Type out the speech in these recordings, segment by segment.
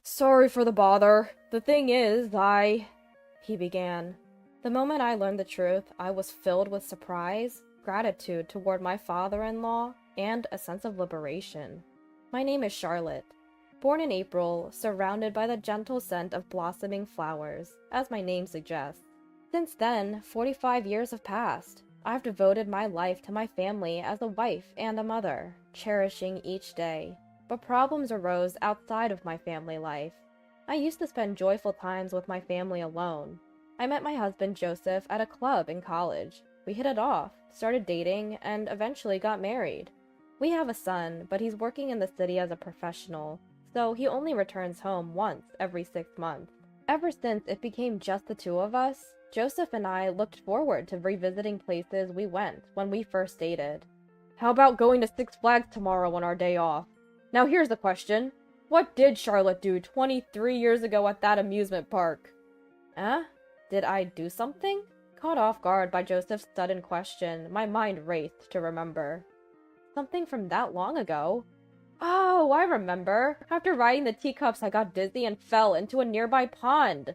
Sorry for the bother. The thing is, he began. The moment I learned the truth, I was filled with surprise, gratitude toward my father-in-law, and a sense of liberation. My name is Charlotte. Born in April, surrounded by the gentle scent of blossoming flowers, as my name suggests. Since then, 45 years have passed. I've devoted my life to my family as a wife and a mother, cherishing each day. But problems arose outside of my family life. I used to spend joyful times with my family alone. I met my husband Joseph at a club in college. We hit it off, started dating, and eventually got married. We have a son, but he's working in the city as a professional, so he only returns home once every 6 months. Ever since it became just the two of us, Joseph and I looked forward to revisiting places we went when we first dated. How about going to Six Flags tomorrow on our day off? Now here's the question. What did Charlotte do 23 years ago at that amusement park? Did I do something? Caught off guard by Joseph's sudden question, my mind raced to remember. Something from that long ago? Oh, I remember. After riding the teacups, I got dizzy and fell into a nearby pond.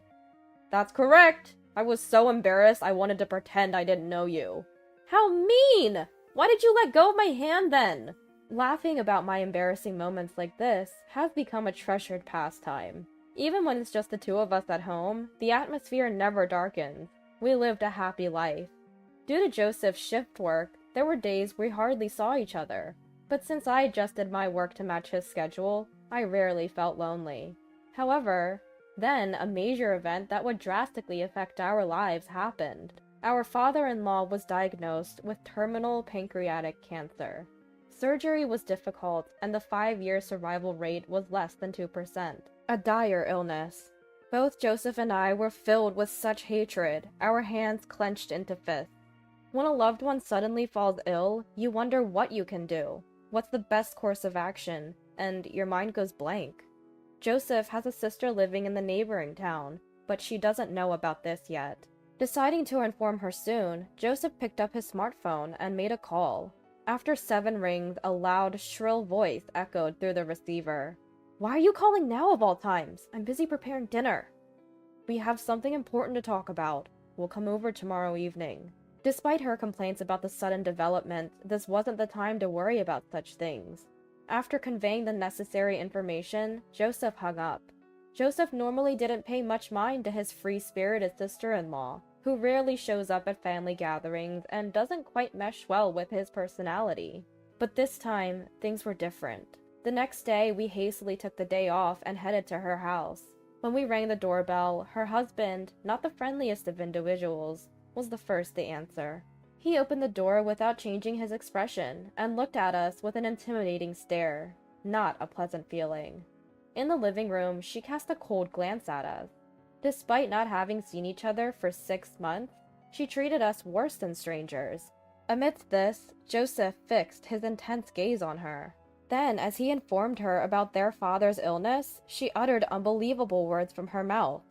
That's correct. I was so embarrassed I wanted to pretend I didn't know you. How mean! Why did you let go of my hand then? Laughing about my embarrassing moments like this has become a treasured pastime. Even when it's just the two of us at home, the atmosphere never darkens. We lived a happy life. Due to Joseph's shift work, there were days we hardly saw each other. But since I adjusted my work to match his schedule, I rarely felt lonely. However, then a major event that would drastically affect our lives happened. Our father-in-law was diagnosed with terminal pancreatic cancer. Surgery was difficult, and the 5-year survival rate was less than 2%. A dire illness. Both Joseph and I were filled with such hatred, our hands clenched into fists. When a loved one suddenly falls ill, you wonder what you can do. What's the best course of action? And your mind goes blank. Joseph has a sister living in the neighboring town, but she doesn't know about this yet. Deciding to inform her soon, Joseph picked up his smartphone and made a call. After 7 rings, a loud, shrill voice echoed through the receiver. Why are you calling now of all times? I'm busy preparing dinner. We have something important to talk about. We'll come over tomorrow evening. Despite her complaints about the sudden development, this wasn't the time to worry about such things. After conveying the necessary information, Joseph hung up. Joseph normally didn't pay much mind to his free-spirited sister-in-law, who rarely shows up at family gatherings and doesn't quite mesh well with his personality. But this time, things were different. The next day, we hastily took the day off and headed to her house. When we rang the doorbell, her husband, not the friendliest of individuals, was the first to answer. He opened the door without changing his expression and looked at us with an intimidating stare. Not a pleasant feeling. In the living room, she cast a cold glance at us. Despite not having seen each other for 6 months, she treated us worse than strangers. Amidst this, Joseph fixed his intense gaze on her. Then, as he informed her about their father's illness, she uttered unbelievable words from her mouth.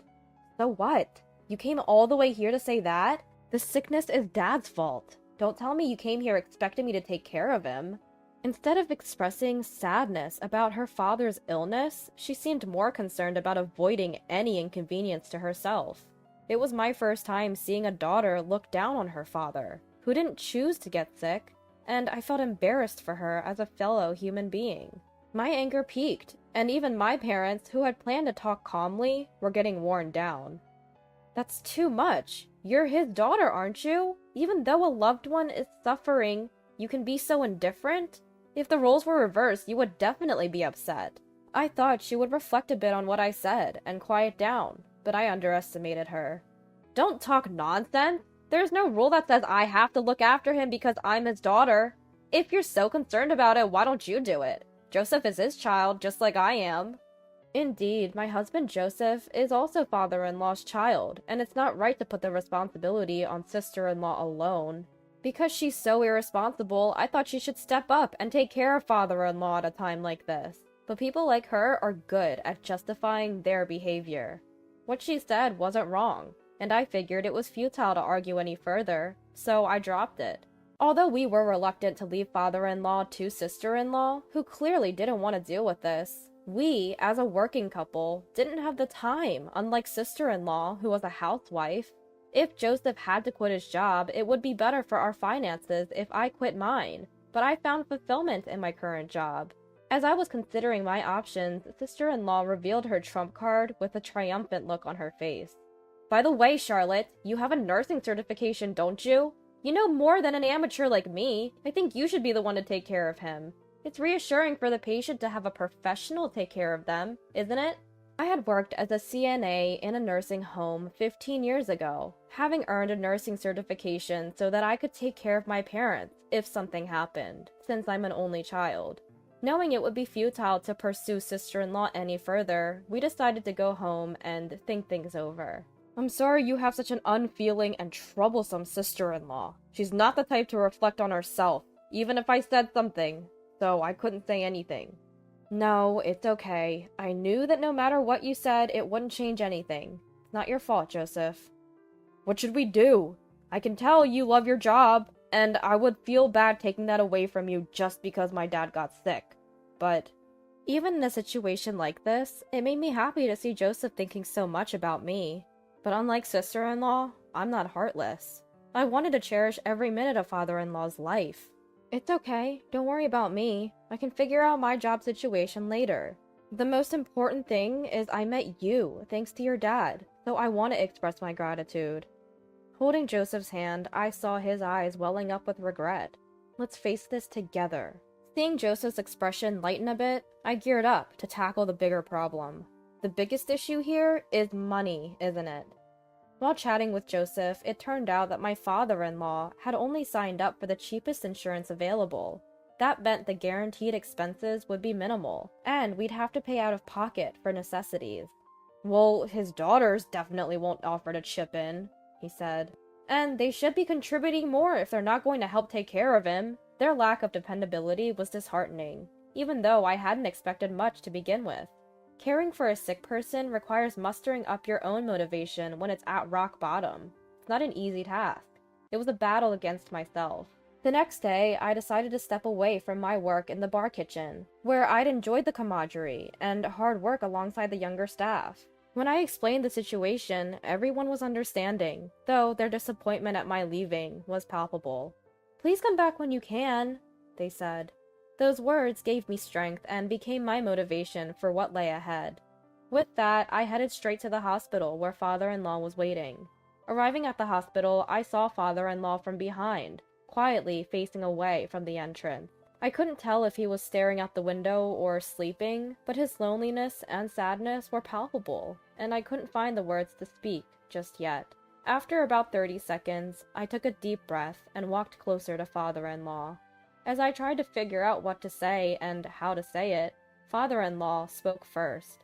So what? You came all the way here to say that? The sickness is Dad's fault. Don't tell me you came here expecting me to take care of him. Instead of expressing sadness about her father's illness, she seemed more concerned about avoiding any inconvenience to herself. It was my first time seeing a daughter look down on her father, who didn't choose to get sick, and I felt embarrassed for her as a fellow human being. My anger peaked, and even my parents, who had planned to talk calmly, were getting worn down. That's too much. You're his daughter, aren't you? Even though a loved one is suffering, you can be so indifferent? If the roles were reversed, you would definitely be upset. I thought she would reflect a bit on what I said and quiet down, but I underestimated her. Don't talk nonsense! There's no rule that says I have to look after him because I'm his daughter. If you're so concerned about it, why don't you do it? Joseph is his child, just like I am. Indeed, my husband Joseph is also father-in-law's child, and it's not right to put the responsibility on sister-in-law alone. Because she's so irresponsible, I thought she should step up and take care of father-in-law at a time like this. But people like her are good at justifying their behavior. What she said wasn't wrong, and I figured it was futile to argue any further, so I dropped it. Although we were reluctant to leave father-in-law to sister-in-law, who clearly didn't want to deal with this, We, as a working couple, didn't have the time, unlike sister-in-law, who was a housewife. If Joseph had to quit his job, it would be better for our finances if I quit mine, but I found fulfillment in my current job. As I was considering my options, sister-in-law revealed her trump card with a triumphant look on her face. By the way, Charlotte, you have a nursing certification, don't you? You know more than an amateur like me. I think you should be the one to take care of him. It's reassuring for the patient to have a professional take care of them, isn't it? I had worked as a CNA in a nursing home 15 years ago, having earned a nursing certification so that I could take care of my parents if something happened, since I'm an only child. Knowing it would be futile to pursue sister-in-law any further, we decided to go home and think things over. I'm sorry you have such an unfeeling and troublesome sister-in-law. She's not the type to reflect on herself, even if I said something, so I couldn't say anything. No, it's okay. I knew that no matter what you said, it wouldn't change anything. It's not your fault, Joseph. What should we do? I can tell you love your job, and I would feel bad taking that away from you just because my dad got sick. But even in a situation like this, it made me happy to see Joseph thinking so much about me. But unlike sister-in-law, I'm not heartless. I wanted to cherish every minute of father-in-law's life. It's okay, don't worry about me. I can figure out my job situation later. The most important thing is I met you, thanks to your dad, so I want to express my gratitude. Holding Joseph's hand, I saw his eyes welling up with regret. Let's face this together. Seeing Joseph's expression lighten a bit, I geared up to tackle the bigger problem. The biggest issue here is money, isn't it? While chatting with Joseph, it turned out that my father-in-law had only signed up for the cheapest insurance available. That meant the guaranteed expenses would be minimal, and we'd have to pay out of pocket for necessities. Well, his daughters definitely won't offer to chip in, he said. And they should be contributing more if they're not going to help take care of him. Their lack of dependability was disheartening, even though I hadn't expected much to begin with. Caring for a sick person requires mustering up your own motivation when it's at rock bottom. It's not an easy task. It was a battle against myself. The next day, I decided to step away from my work in the bar kitchen, where I'd enjoyed the camaraderie and hard work alongside the younger staff. When I explained the situation, everyone was understanding, though their disappointment at my leaving was palpable. "Please come back when you can," they said. Those words gave me strength and became my motivation for what lay ahead. With that, I headed straight to the hospital where father-in-law was waiting. Arriving at the hospital, I saw father-in-law from behind, quietly facing away from the entrance. I couldn't tell if he was staring out the window or sleeping, but his loneliness and sadness were palpable, and I couldn't find the words to speak just yet. After about 30 seconds, I took a deep breath and walked closer to father-in-law. As I tried to figure out what to say and how to say it, father-in-law spoke first.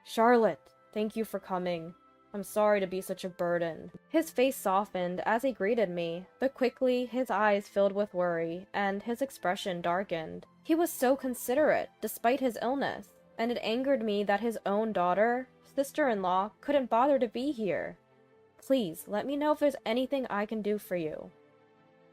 "Charlotte, thank you for coming. I'm sorry to be such a burden." His face softened as he greeted me, but quickly his eyes filled with worry, and his expression darkened. He was so considerate, despite his illness, and it angered me that his own daughter, sister-in-law, couldn't bother to be here. "Please, let me know if there's anything I can do for you."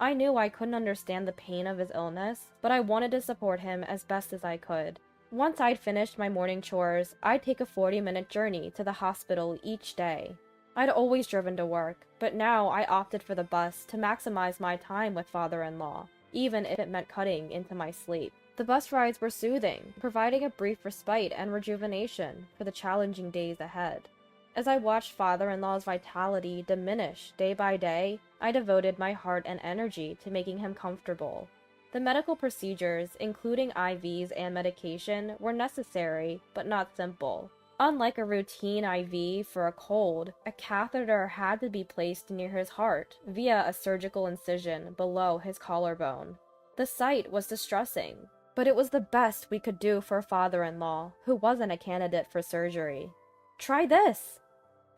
I knew I couldn't understand the pain of his illness, but I wanted to support him as best as I could. Once I'd finished my morning chores, I'd take a 40-minute journey to the hospital each day. I'd always driven to work, but now I opted for the bus to maximize my time with father-in-law, even if it meant cutting into my sleep. The bus rides were soothing, providing a brief respite and rejuvenation for the challenging days ahead. As I watched father-in-law's vitality diminish day by day, I devoted my heart and energy to making him comfortable. The medical procedures, including IVs and medication, were necessary, but not simple. Unlike a routine IV for a cold, a catheter had to be placed near his heart via a surgical incision below his collarbone. The sight was distressing, but it was the best we could do for father-in-law, who wasn't a candidate for surgery. "Try this,"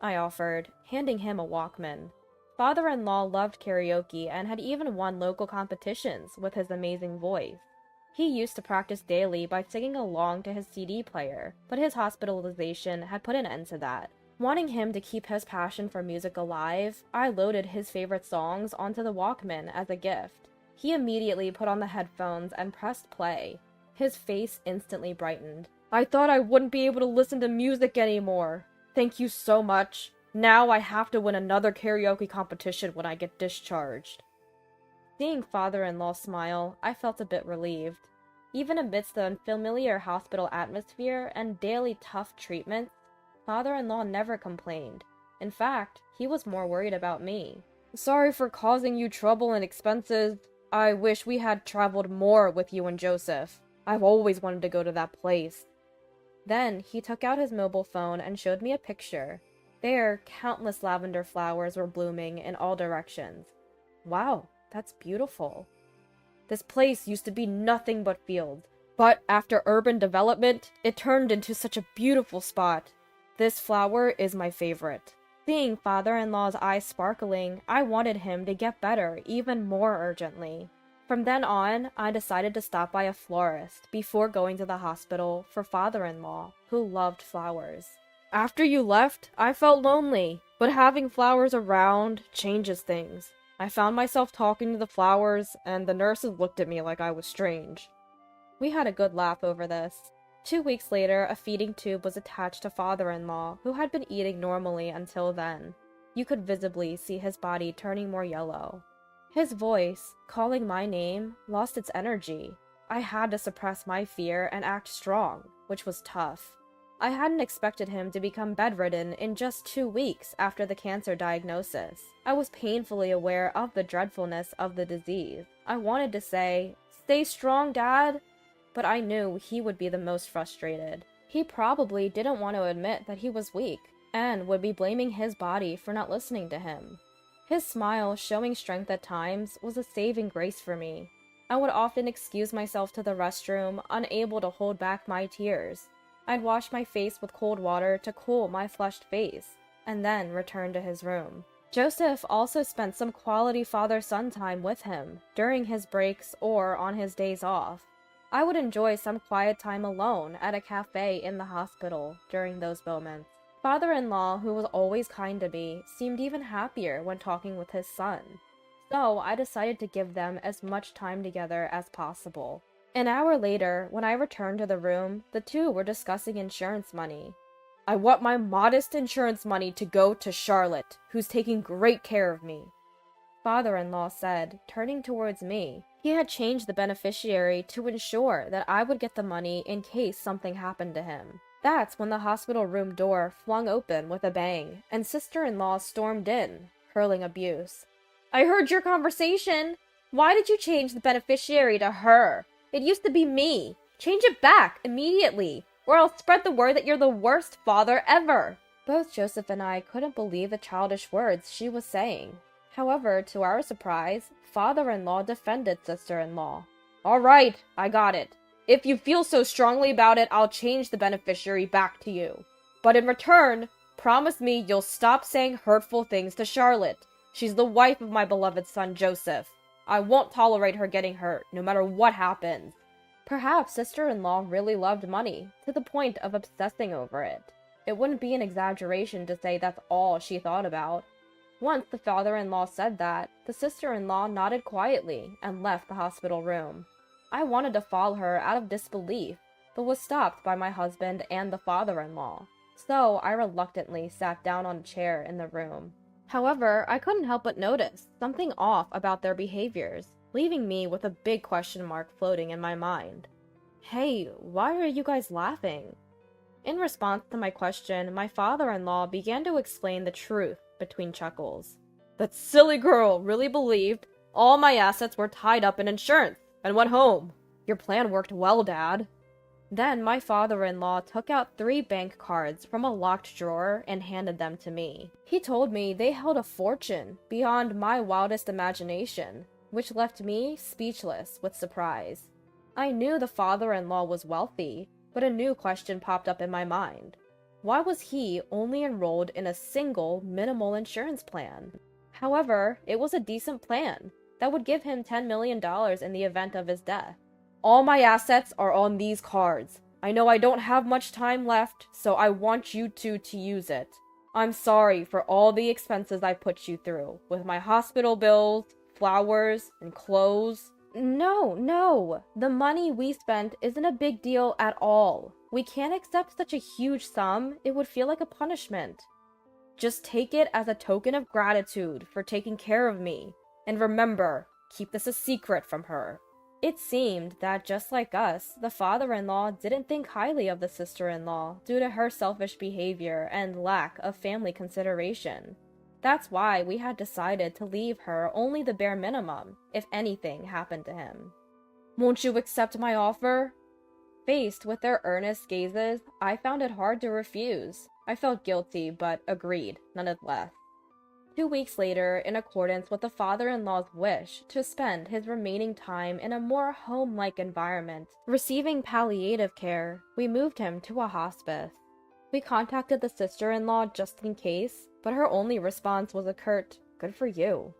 I offered, handing him a Walkman. Father-in-law loved karaoke and had even won local competitions with his amazing voice. He used to practice daily by singing along to his CD player, but his hospitalization had put an end to that. Wanting him to keep his passion for music alive, I loaded his favorite songs onto the Walkman as a gift. He immediately put on the headphones and pressed play. His face instantly brightened. I thought I wouldn't be able to listen to music anymore. Thank you so much. Now I have to win another karaoke competition when I get discharged." Seeing father-in-law smile, I felt a bit relieved. Even amidst the unfamiliar hospital atmosphere and daily tough treatments, father-in-law never complained. In fact, he was more worried about me. "Sorry for causing you trouble and expenses. I wish we had traveled more with you and Joseph. I've always wanted to go to that place." Then he took out his mobile phone and showed me a picture. There, countless lavender flowers were blooming in all directions. Wow, that's beautiful. "This place used to be nothing but fields, but after urban development, it turned into such a beautiful spot. This flower is my favorite." Seeing father-in-law's eyes sparkling, I wanted him to get better even more urgently. From then on, I decided to stop by a florist before going to the hospital for father-in-law, who loved flowers. "After you left, I felt lonely, but having flowers around changes things. I found myself talking to the flowers, and the nurses looked at me like I was strange." We had a good laugh over this. 2 weeks later, a feeding tube was attached to father-in-law, who had been eating normally until then. You could visibly see his body turning more yellow. His voice, calling my name, lost its energy. I had to suppress my fear and act strong, which was tough. I hadn't expected him to become bedridden in just 2 weeks after the cancer diagnosis. I was painfully aware of the dreadfulness of the disease. I wanted to say, "Stay strong, Dad," but I knew he would be the most frustrated. He probably didn't want to admit that he was weak, and would be blaming his body for not listening to him. His smile, showing strength at times, was a saving grace for me. I would often excuse myself to the restroom, unable to hold back my tears. I'd wash my face with cold water to cool my flushed face, and then return to his room. Joseph also spent some quality father-son time with him, during his breaks or on his days off. I would enjoy some quiet time alone at a cafe in the hospital during those moments. Father-in-law, who was always kind to me, seemed even happier when talking with his son. So I decided to give them as much time together as possible. An hour later, when I returned to the room, the two were discussing insurance money. "I want my modest insurance money to go to Charlotte, who's taking great care of me," father-in-law said, turning towards me. He had changed the beneficiary to ensure that I would get the money in case something happened to him. That's when the hospital room door flung open with a bang, and sister-in-law stormed in, hurling abuse. "I heard your conversation. Why did you change the beneficiary to her? It used to be me. Change it back immediately, or I'll spread the word that you're the worst father ever." Both Joseph and I couldn't believe the childish words she was saying. However, to our surprise, father-in-law defended sister-in-law. "All right, I got it. If you feel so strongly about it, I'll change the beneficiary back to you. But in return, promise me you'll stop saying hurtful things to Charlotte. She's the wife of my beloved son, Joseph. I won't tolerate her getting hurt, no matter what happens." Perhaps sister-in-law really loved money, to the point of obsessing over it. It wouldn't be an exaggeration to say that's all she thought about. Once the father-in-law said that, the sister-in-law nodded quietly and left the hospital room. I wanted to follow her out of disbelief, but was stopped by my husband and the father-in-law. So I reluctantly sat down on a chair in the room. However, I couldn't help but notice something off about their behaviors, leaving me with a big question mark floating in my mind. "Hey, why are you guys laughing?" In response to my question, my father-in-law began to explain the truth between chuckles. "That silly girl really believed all my assets were tied up in insurance and went home. Your plan worked well, Dad." Then my father-in-law took out 3 bank cards from a locked drawer and handed them to me. He told me they held a fortune beyond my wildest imagination, which left me speechless with surprise. I knew the father-in-law was wealthy, but a new question popped up in my mind. Why was he only enrolled in a single minimal insurance plan? However, it was a decent plan that would give him $10 million in the event of his death. "All my assets are on these cards. I know I don't have much time left, so I want you two to use it. I'm sorry for all the expenses I put you through, with my hospital bills, flowers, and clothes. No. The money we spent isn't a big deal at all. We can't accept such a huge sum. It would feel like a punishment. Just take it as a token of gratitude for taking care of me. And remember, keep this a secret from her. It seemed that just like us, the father-in-law didn't think highly of the sister-in-law due to her selfish behavior and lack of family consideration. That's why we had decided to leave her only the bare minimum if anything happened to him. Won't you accept my offer? Faced with their earnest gazes, I found it hard to refuse. I felt guilty, but agreed, nonetheless. 2 weeks later, in accordance with the father-in-law's wish to spend his remaining time in a more home-like environment, receiving palliative care, we moved him to a hospice. We contacted the sister-in-law just in case, but her only response was a curt, "Good for you."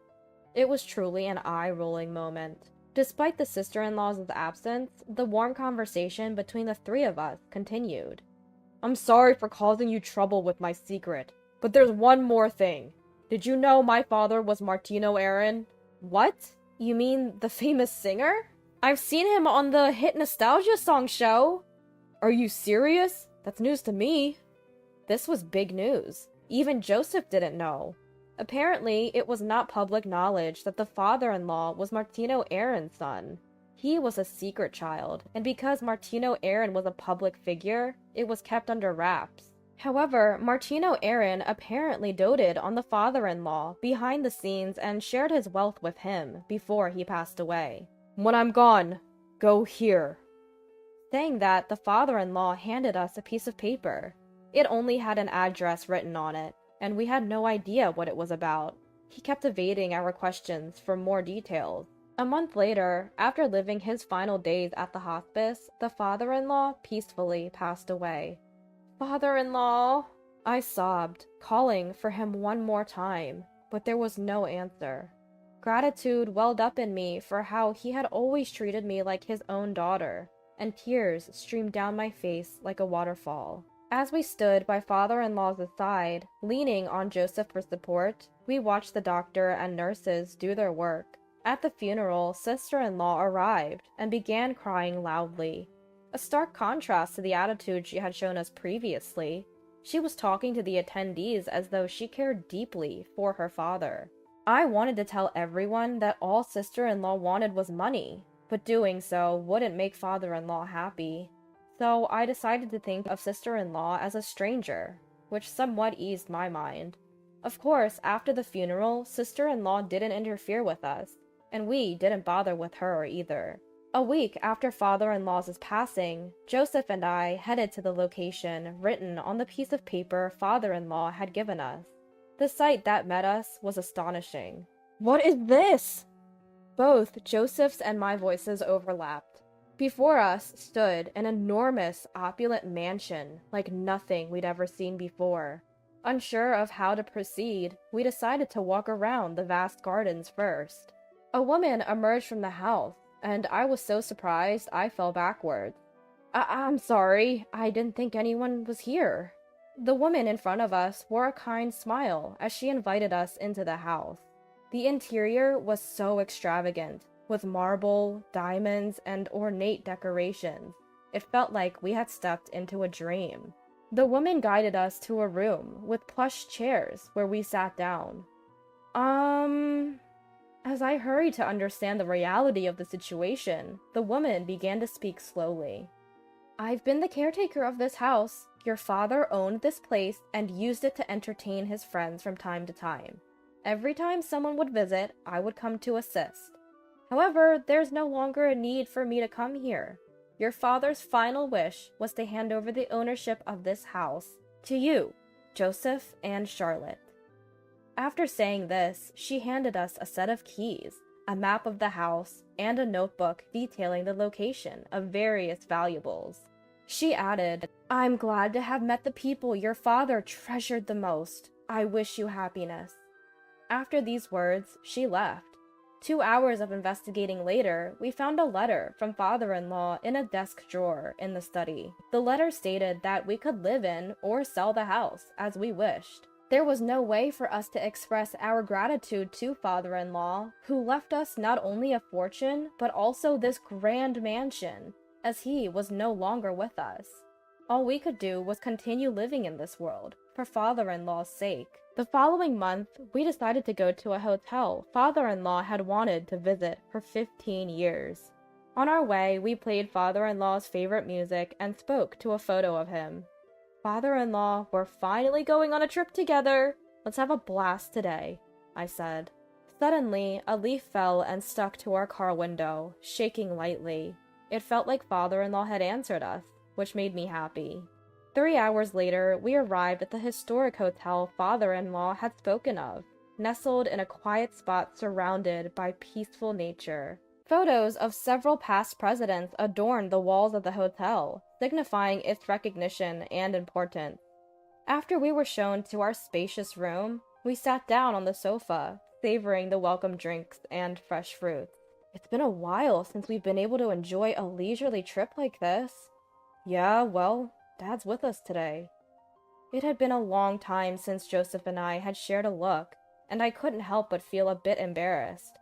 It was truly an eye-rolling moment. Despite the sister-in-law's absence, the warm conversation between the three of us continued. "I'm sorry for causing you trouble with my secret, but there's one more thing. Did you know my father was Martino Aaron?" "What? You mean the famous singer? I've seen him on the hit nostalgia song show." "Are you serious? That's news to me." This was big news. Even Joseph didn't know. Apparently, it was not public knowledge that the father-in-law was Martino Aaron's son. He was a secret child, and because Martino Aaron was a public figure, it was kept under wraps. However, Martino Aaron apparently doted on the father-in-law behind the scenes and shared his wealth with him before he passed away. "When I'm gone, go here." Saying that, the father-in-law handed us a piece of paper. It only had an address written on it, and we had no idea what it was about. He kept evading our questions for more details. A month later, after living his final days at the hospice, the father-in-law peacefully passed away. "Father-in-law," I sobbed, calling for him one more time, but there was no answer. Gratitude welled up in me for how he had always treated me like his own daughter, and tears streamed down my face like a waterfall. As we stood by father-in-law's side, leaning on Joseph for support, we watched the doctor and nurses do their work. At the funeral, sister-in-law arrived and began crying loudly. A stark contrast to the attitude she had shown us previously. She was talking to the attendees as though she cared deeply for her father. I wanted to tell everyone that all sister-in-law wanted was money, but doing so wouldn't make father-in-law happy. So I decided to think of sister-in-law as a stranger, which somewhat eased my mind. Of course, after the funeral, sister-in-law didn't interfere with us, and we didn't bother with her either. A week after father-in-law's passing, Joseph and I headed to the location written on the piece of paper father-in-law had given us. The sight that met us was astonishing. "What is this?" Both Joseph's and my voices overlapped. Before us stood an enormous, opulent mansion like nothing we'd ever seen before. Unsure of how to proceed, we decided to walk around the vast gardens first. A woman emerged from the house, and I was so surprised I fell backwards. I'm sorry, I didn't think anyone was here." The woman in front of us wore a kind smile as she invited us into the house. The interior was so extravagant, with marble, diamonds, and ornate decorations. It felt like we had stepped into a dream. The woman guided us to a room with plush chairs where we sat down. As I hurried to understand the reality of the situation, the woman began to speak slowly. "I've been the caretaker of this house. Your father owned this place and used it to entertain his friends from time to time. Every time someone would visit, I would come to assist. However, there's no longer a need for me to come here. Your father's final wish was to hand over the ownership of this house to you, Joseph and Charlotte." After saying this, she handed us a set of keys, a map of the house, and a notebook detailing the location of various valuables. She added, "I'm glad to have met the people your father treasured the most. I wish you happiness." After these words, she left. 2 hours of investigating later, we found a letter from father-in-law in a desk drawer in the study. The letter stated that we could live in or sell the house as we wished. There was no way for us to express our gratitude to father-in-law, who left us not only a fortune, but also this grand mansion, as he was no longer with us. All we could do was continue living in this world, for father-in-law's sake. The following month, we decided to go to a hotel father-in-law had wanted to visit for 15 years. On our way, we played father-in-law's favorite music and spoke to a photo of him. Father-in-law, we're finally going on a trip together. Let's have a blast today, I said. Suddenly, a leaf fell and stuck to our car window, shaking lightly. It felt like father-in-law had answered us, which made me happy. 3 hours later, we arrived at the historic hotel father-in-law had spoken of, nestled in a quiet spot surrounded by peaceful nature. Photos of several past presidents adorned the walls of the hotel, signifying its recognition and importance. After we were shown to our spacious room, we sat down on the sofa, savoring the welcome drinks and fresh fruits. It's been a while since we've been able to enjoy a leisurely trip like this. Yeah, well, Dad's with us today. It had been a long time since Joseph and I had shared a look, and I couldn't help but feel a bit embarrassed.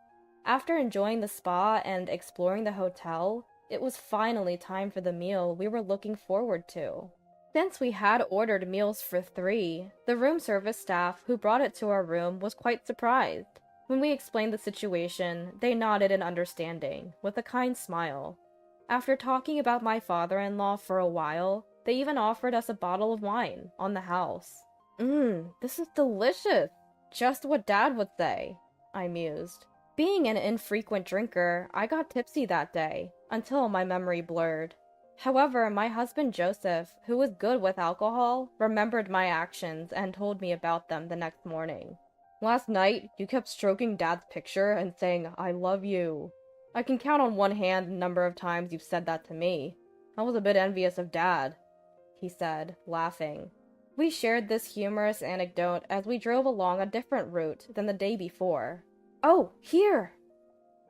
After enjoying the spa and exploring the hotel, it was finally time for the meal we were looking forward to. Since we had ordered meals for 3, the room service staff who brought it to our room was quite surprised. When we explained the situation, they nodded in understanding, with a kind smile. After talking about my father-in-law for a while, they even offered us a bottle of wine on the house. This is delicious! Just what Dad would say, I mused. Being an infrequent drinker, I got tipsy that day, until my memory blurred. However, my husband Joseph, who was good with alcohol, remembered my actions and told me about them the next morning. Last night, you kept stroking Dad's picture and saying, "I love you." I can count on one hand the number of times you've said that to me. I was a bit envious of Dad, he said, laughing. We shared this humorous anecdote as we drove along a different route than the day before. Oh, here!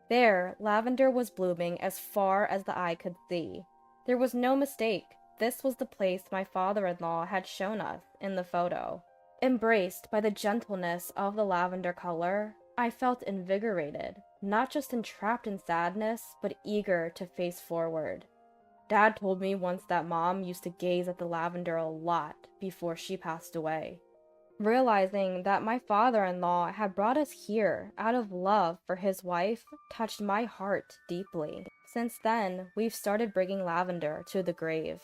There, lavender was blooming as far as the eye could see. There was no mistake. This was the place my father-in-law had shown us in the photo. Embraced by the gentleness of the lavender color, I felt invigorated, not just entrapped in sadness, but eager to face forward. Dad told me once that Mom used to gaze at the lavender a lot before she passed away. Realizing that my father-in-law had brought us here out of love for his wife touched my heart deeply. Since then, we've started bringing lavender to the grave.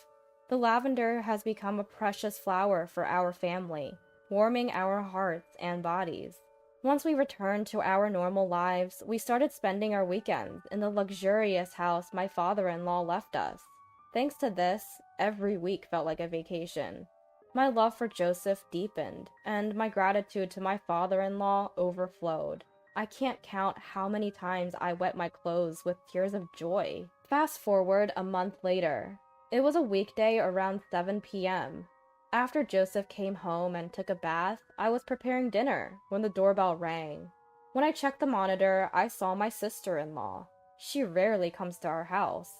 The lavender has become a precious flower for our family, warming our hearts and bodies. Once we returned to our normal lives, we started spending our weekends in the luxurious house my father-in-law left us. Thanks to this, every week felt like a vacation. My love for Joseph deepened, and my gratitude to my father-in-law overflowed. I can't count how many times I wet my clothes with tears of joy. Fast forward a month later. It was a weekday around 7 p.m. After Joseph came home and took a bath, I was preparing dinner when the doorbell rang. When I checked the monitor, I saw my sister-in-law. She rarely comes to our house.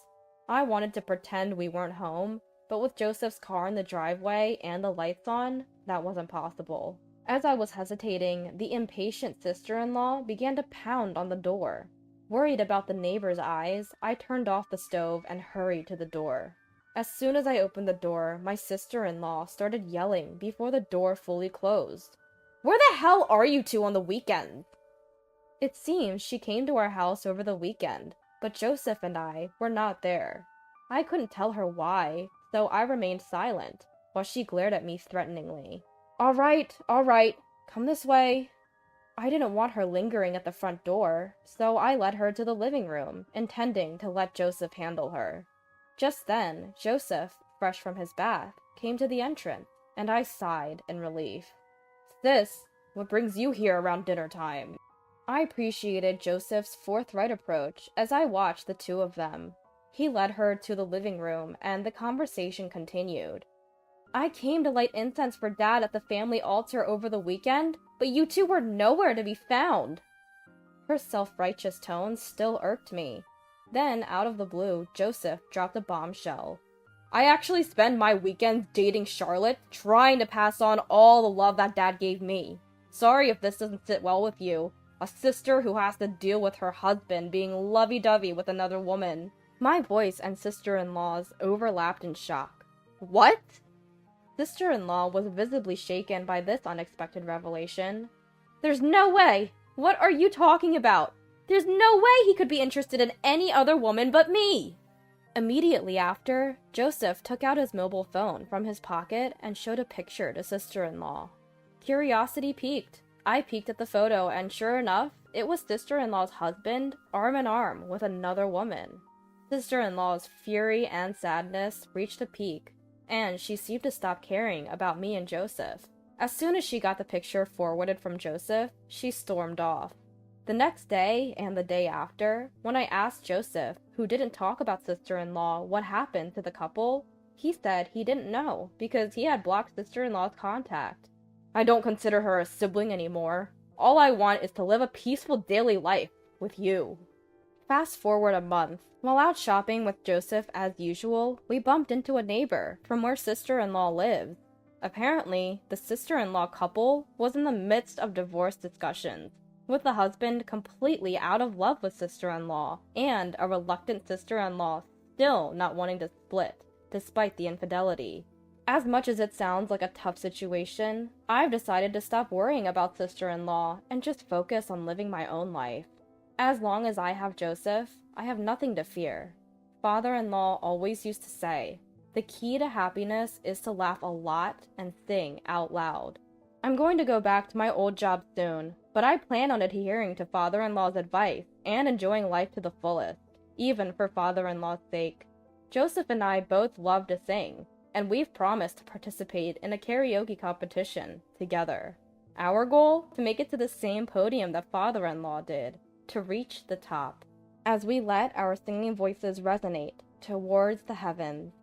I wanted to pretend we weren't home, but with Joseph's car in the driveway and the lights on, that wasn't possible. As I was hesitating, the impatient sister-in-law began to pound on the door. Worried about the neighbor's eyes, I turned off the stove and hurried to the door. As soon as I opened the door, my sister-in-law started yelling before the door fully closed. "Where the hell are you two on the weekends?" It seems she came to our house over the weekend, but Joseph and I were not there. I couldn't tell her why, so I remained silent, while she glared at me threateningly. All right, come this way." I didn't want her lingering at the front door, so I led her to the living room, intending to let Joseph handle her. Just then, Joseph, fresh from his bath, came to the entrance, and I sighed in relief. "Sis, what brings you here around dinner time?" I appreciated Joseph's forthright approach as I watched the two of them. He led her to the living room, and the conversation continued. "I came to light incense for Dad at the family altar over the weekend, but you two were nowhere to be found." Her self-righteous tone still irked me. Then, out of the blue, Joseph dropped a bombshell. I actually spend my weekends dating Charlotte, trying to pass on all the love that Dad gave me. Sorry if this doesn't sit well with you. A sister who has to deal with her husband being lovey-dovey with another woman." My voice and sister-in-law's overlapped in shock. "What?" Sister-in-law was visibly shaken by this unexpected revelation. "There's no way! What are you talking about? There's no way he could be interested in any other woman but me!" Immediately after, Joseph took out his mobile phone from his pocket and showed a picture to sister-in-law. Curiosity piqued. I peeked at the photo, and sure enough, it was sister-in-law's husband, arm in arm with another woman. Sister-in-law's fury and sadness reached a peak, and she seemed to stop caring about me and Joseph. As soon as she got the picture forwarded from Joseph, she stormed off. The next day and the day after, when I asked Joseph, who didn't talk about sister-in-law, what happened to the couple, he said he didn't know because he had blocked sister-in-law's contact. "I don't consider her a sibling anymore. All I want is to live a peaceful daily life with you." Fast forward a month. While out shopping with Joseph as usual, we bumped into a neighbor from where sister-in-law lives. Apparently, the sister-in-law couple was in the midst of divorce discussions, with the husband completely out of love with sister-in-law, and a reluctant sister-in-law still not wanting to split, despite the infidelity. As much as it sounds like a tough situation, I've decided to stop worrying about sister-in-law and just focus on living my own life. As long as I have Joseph, I have nothing to fear. Father-in-law always used to say, the key to happiness is to laugh a lot and sing out loud. I'm going to go back to my old job soon, but I plan on adhering to father-in-law's advice and enjoying life to the fullest, even for father-in-law's sake. Joseph and I both love to sing, and we've promised to participate in a karaoke competition together. Our goal? To make it to the same podium that father-in-law did, to reach the top. As we let our singing voices resonate towards the heavens,